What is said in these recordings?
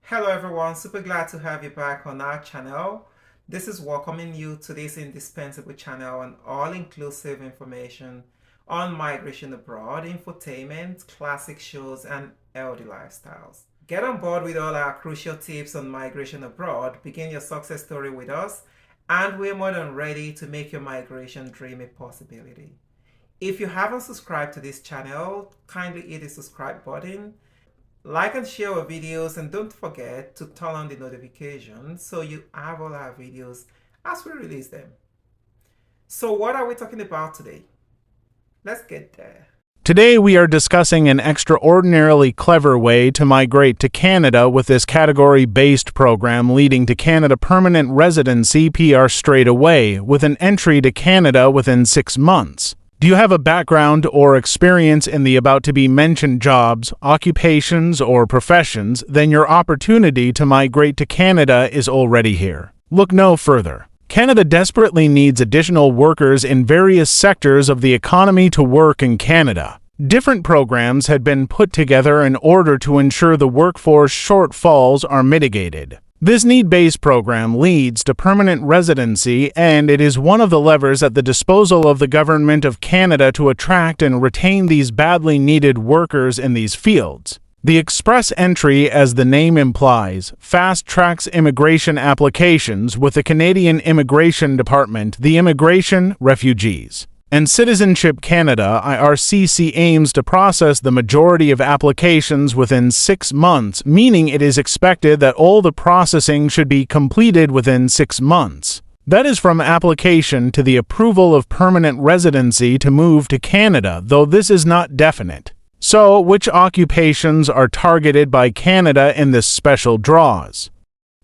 Hello everyone, super glad to have you back on our channel. This is welcoming you to this indispensable channel on all-inclusive information on migration abroad, infotainment, classic shows, and healthy lifestyles. Get on board with all our crucial tips on migration abroad, begin your success story with us, and we're more than ready to make your migration dream a possibility. If you haven't subscribed to this channel, kindly hit the subscribe button. Like and share our videos, and don't forget to turn on the notifications so you have all our videos as we release them. So what are we talking about today? Let's get there. Today we are discussing an extraordinarily clever way to migrate to Canada with this category-based program leading to Canada permanent residency PR straight away, with an entry to Canada within 6 months. Do you have a background or experience in the about-to-be-mentioned jobs, occupations, or professions? Then your opportunity to migrate to Canada is already here. Look no further. Canada desperately needs additional workers in various sectors of the economy to work in Canada. Different programs had been put together in order to ensure the workforce shortfalls are mitigated. This need-based program leads to permanent residency, and it is one of the levers at the disposal of the Government of Canada to attract and retain these badly needed workers in these fields. The Express Entry, as the name implies, fast-tracks immigration applications with the Canadian Immigration Department, the Immigration, Refugees, and Citizenship Canada (IRCC) aims to process the majority of applications within 6 months, meaning it is expected that all the processing should be completed within 6 months. That is from application to the approval of permanent residency to move to Canada, though this is not definite. So, which occupations are targeted by Canada in this special draws?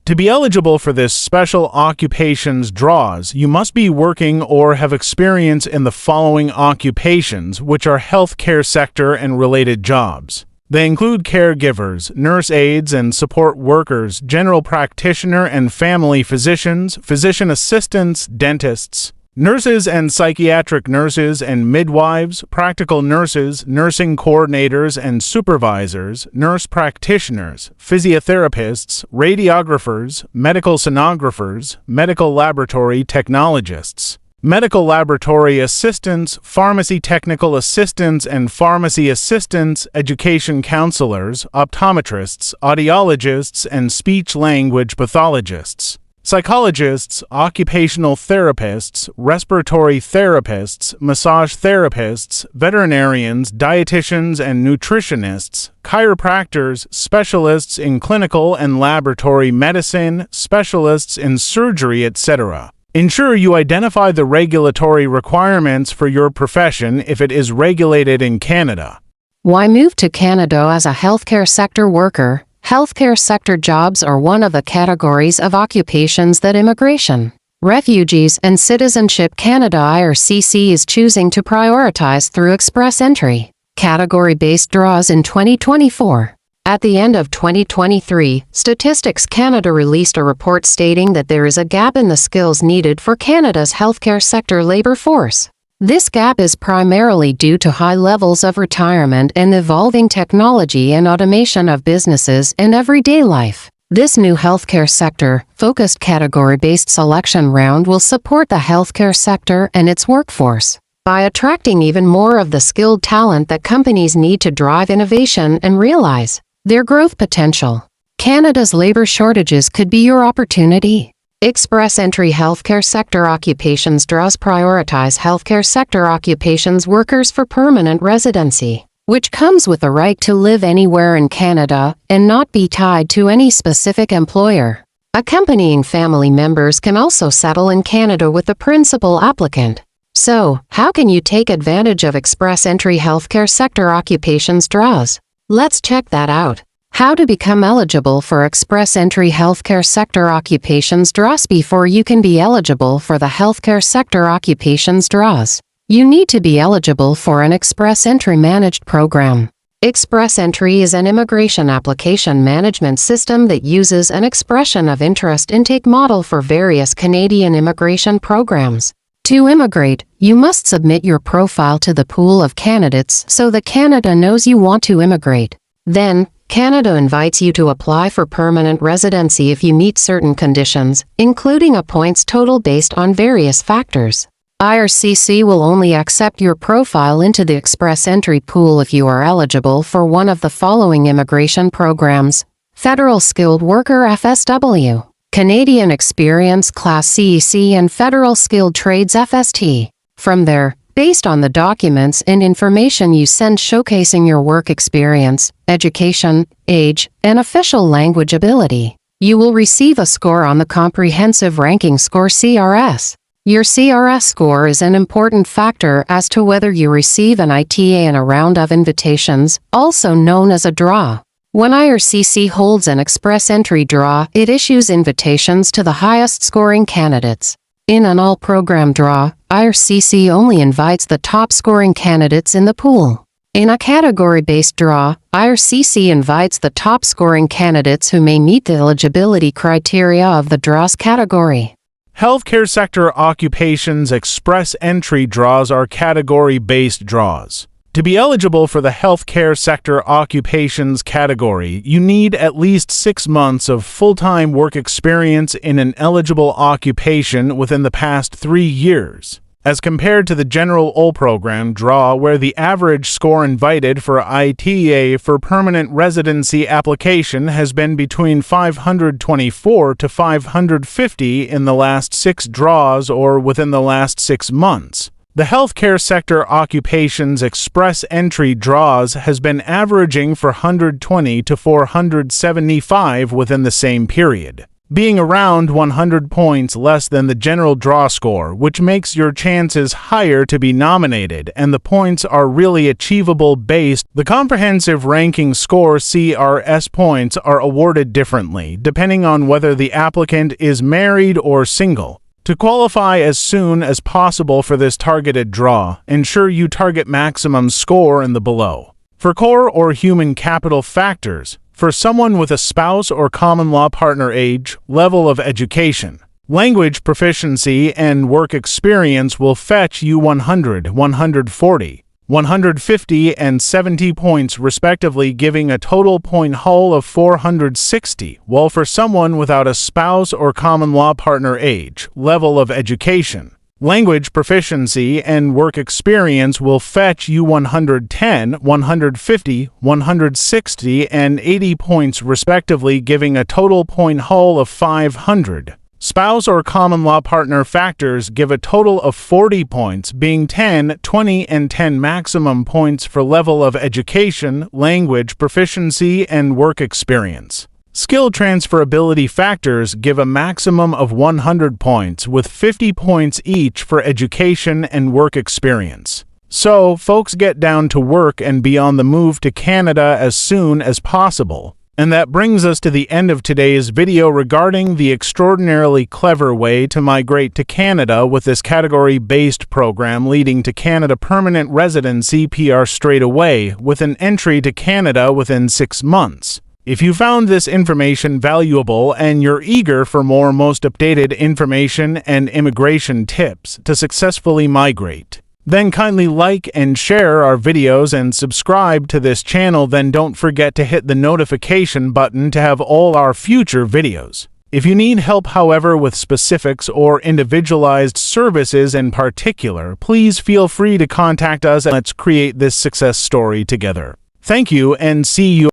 To be eligible for this special occupations draws, you must be working or have experience in the following occupations, which are healthcare sector and related jobs. They include caregivers, nurse aides and support workers, general practitioner and family physicians, physician assistants, dentists, nurses and psychiatric nurses and midwives, practical nurses, nursing coordinators and supervisors, nurse practitioners, physiotherapists, radiographers, medical sonographers, medical laboratory technologists, medical laboratory assistants, pharmacy technical assistants and pharmacy assistants, education counselors, optometrists, audiologists, and speech-language pathologists, psychologists, occupational therapists, respiratory therapists, massage therapists, veterinarians, dietitians and nutritionists, chiropractors, specialists in clinical and laboratory medicine, specialists in surgery, etc. Ensure you identify the regulatory requirements for your profession if it is regulated in Canada. Why move to Canada as a healthcare sector worker? Healthcare sector jobs are one of the categories of occupations that Immigration, Refugees and Citizenship Canada (IRCC) is choosing to prioritize through Express Entry, category-based draws in 2024. At the end of 2023, Statistics Canada released a report stating that there is a gap in the skills needed for Canada's healthcare sector labour force. This gap is primarily due to high levels of retirement and evolving technology and automation of businesses and everyday life. This new healthcare sector-focused category-based selection round will support the healthcare sector and its workforce by attracting even more of the skilled talent that companies need to drive innovation and realize their growth potential. Canada's labor shortages could be your opportunity. Express Entry Healthcare Sector Occupations draws prioritize healthcare sector occupations workers for permanent residency, which comes with the right to live anywhere in Canada and not be tied to any specific employer. Accompanying family members can also settle in Canada with the principal applicant. So, how can you take advantage of Express Entry Healthcare Sector Occupations draws? Let's check that out. How to become eligible for Express Entry Healthcare Sector Occupations draws. Before you can be eligible for the Healthcare Sector Occupations draws, you need to be eligible for an Express Entry managed program. Express Entry is an immigration application management system that uses an expression of interest intake model for various Canadian immigration programs. To immigrate, you must submit your profile to the pool of candidates so that Canada knows you want to immigrate. Then, Canada invites you to apply for permanent residency if you meet certain conditions, including a points total based on various factors. IRCC will only accept your profile into the express entry pool if you are eligible for one of the following immigration programs: Federal Skilled Worker FSW, Canadian Experience Class CEC, and Federal Skilled Trades FST. From there, based on the documents and information you send showcasing your work experience, education, age, and official language ability, you will receive a score on the Comprehensive Ranking Score (CRS). Your CRS score is an important factor as to whether you receive an ITA in a round of invitations, also known as a draw. When IRCC holds an express entry draw, it issues invitations to the highest scoring candidates. In an all-program draw, IRCC only invites the top-scoring candidates in the pool. In a category-based draw, IRCC invites the top-scoring candidates who may meet the eligibility criteria of the draw's category. Healthcare sector occupations express entry draws are category-based draws. To be eligible for the healthcare sector occupations category, you need at least 6 months of full-time work experience in an eligible occupation within the past 3 years, as compared to the general all-program draw, where the average score invited for ITA for permanent residency application has been between 524 to 550 in the last 6 draws or within the last 6 months. The healthcare sector occupations express entry draws has been averaging for 120 to 475 within the same period, being around 100 points less than the general draw score, which makes your chances higher to be nominated, and the points are really achievable based. The comprehensive ranking score (CRS) points are awarded differently, depending on whether the applicant is married or single. To qualify as soon as possible for this targeted draw, ensure you target maximum score in the below. For core or human capital factors, for someone with a spouse or common law partner, age, level of education, language proficiency, and work experience will fetch you 100, 140, 150, and 70 points respectively, giving a total point haul of 460, while for someone without a spouse or common law partner, age, level of education, language proficiency, and work experience will fetch you 110, 150, 160, and 80 points respectively, giving a total point haul of 500. Spouse or common law partner factors give a total of 40 points, being 10, 20, and 10 maximum points for level of education, language proficiency, and work experience. Skill transferability factors give a maximum of 100 points, with 50 points each for education and work experience. So, folks, get down to work and be on the move to Canada as soon as possible. And that brings us to the end of today's video regarding the extraordinarily clever way to migrate to Canada with this category-based program leading to Canada permanent residency (PR) straight away, with an entry to Canada within 6 months. If you found this information valuable and you're eager for more most updated information and immigration tips to successfully migrate, then kindly like and share our videos and subscribe to this channel. Then don't forget to hit the notification button to have all our future videos. If you need help, however, with specifics or individualized services in particular, please feel free to contact us and let's create this success story together. Thank you and see you.